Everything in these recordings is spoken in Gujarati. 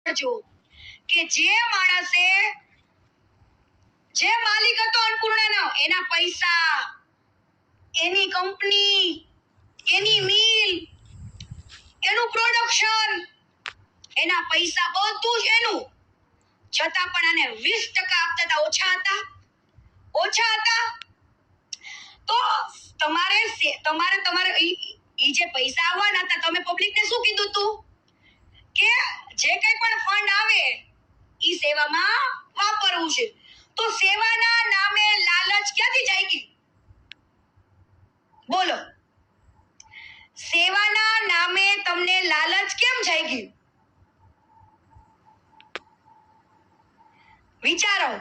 જો કે જે માણસે જે માલિક હતો અન્નપૂર્ણાનો, એના પૈસા, એની કંપની, એની મિલ, એનું પ્રોડક્શન, એના પૈસા બધું જ એનું, છતાં પણ આને 20% આપતા હતા. ઓછા હતા. તો તમારે ઈ જે પૈસા આવવાના હતા, તમે પબ્લિકને શું કીધું તું કે જે કંઈ પણ ફંડ આવે ઈ સેવામાં વાપરવું છે. તો સેવાના નામે લાલચ ક્યાંથી જાગી? બોલો, સેવાના નામે તમને લાલચ કેમ જાગી? વિચારો.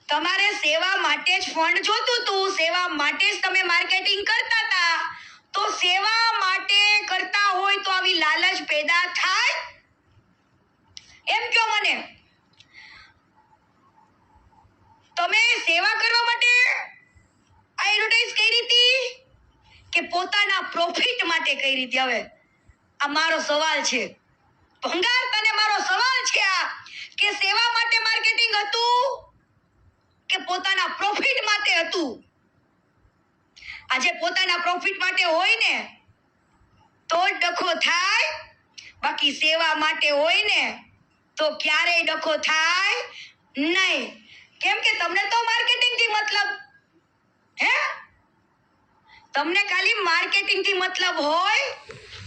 તમારે સેવા માટે જ ફંડ જોતું હતું, સેવા માટે જ તમે માર્કેટિંગ કરતા હતા. તો સેવા માટે કરતા હોય તો આવી લાલચ પેદા થાય? એમ કયો મને. તમે સેવા કરવા માટે એડવર્ટાઇઝ કરી હતી કે પોતાના પ્રોફિટ માટે કરી હતી? હવે આ મારો સવાલ છે ભંગાર, તને મારો સવાલ છે આ, કે સેવા માટે માર્કેટિંગ હતું કે પોતાના પ્રોફિટ માટે હતું? આજે પોતાના પ્રોફિટ માટે હોય ને તો જ ડખો થાય, બાકી સેવા માટે હોય ને તો ક્યારેય ડખો થાય નહીં. કેમ કે તમને તો માર્કેટિંગ થી મતલબ, તમને ખાલી માર્કેટિંગ થી મતલબ હોય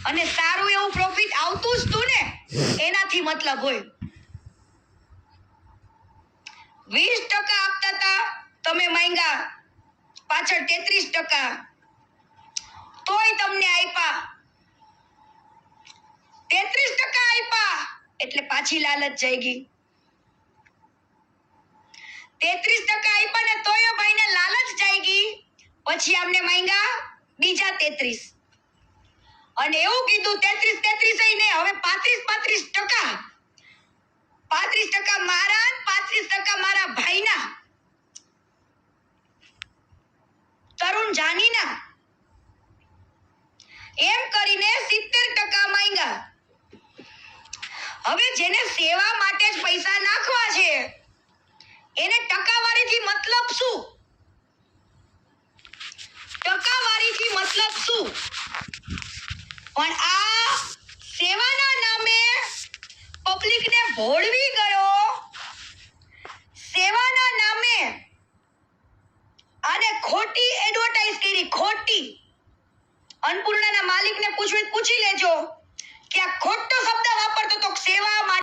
અને સારું એવું પ્રોફિટ આવતું જ તું ને, એનાથી મતલબ હોય. 20% આપતા હતા, તમે માંગ્યા પાછળ 33%, તોય તમને આપ્યા. 33% આપ્યા એટલે પાછી લાલચ જાગી. 33% આપ્યા ને તોય ભાઈને લાલચ જાગી. પછી આમને માંગ્યા બીજા 33 અને એવું કીધું 33 ને હવે 35%. 35% મારા, 35% મારા ભાઈના, તરુણ જાનીના, એમ કરીને 70% માંગ્યા. હવે જેને સેવા માટે જ પૈસા નાખવા છે એને ટકાવારીથી મતલબ શું? ટકાવારીથી મતલબ શું? પણ આ સેવાના નામે પબ્લિકને ભોળવી ગયો. સેવાના નામે આને ખોટી એડવર્ટાઇઝ કરી, ખોટી. અન્નપૂર્ણાના માલિકને પૂછી લેજો કે આ ખોટો શબ્દ વાપરતો તો સેવા માટે.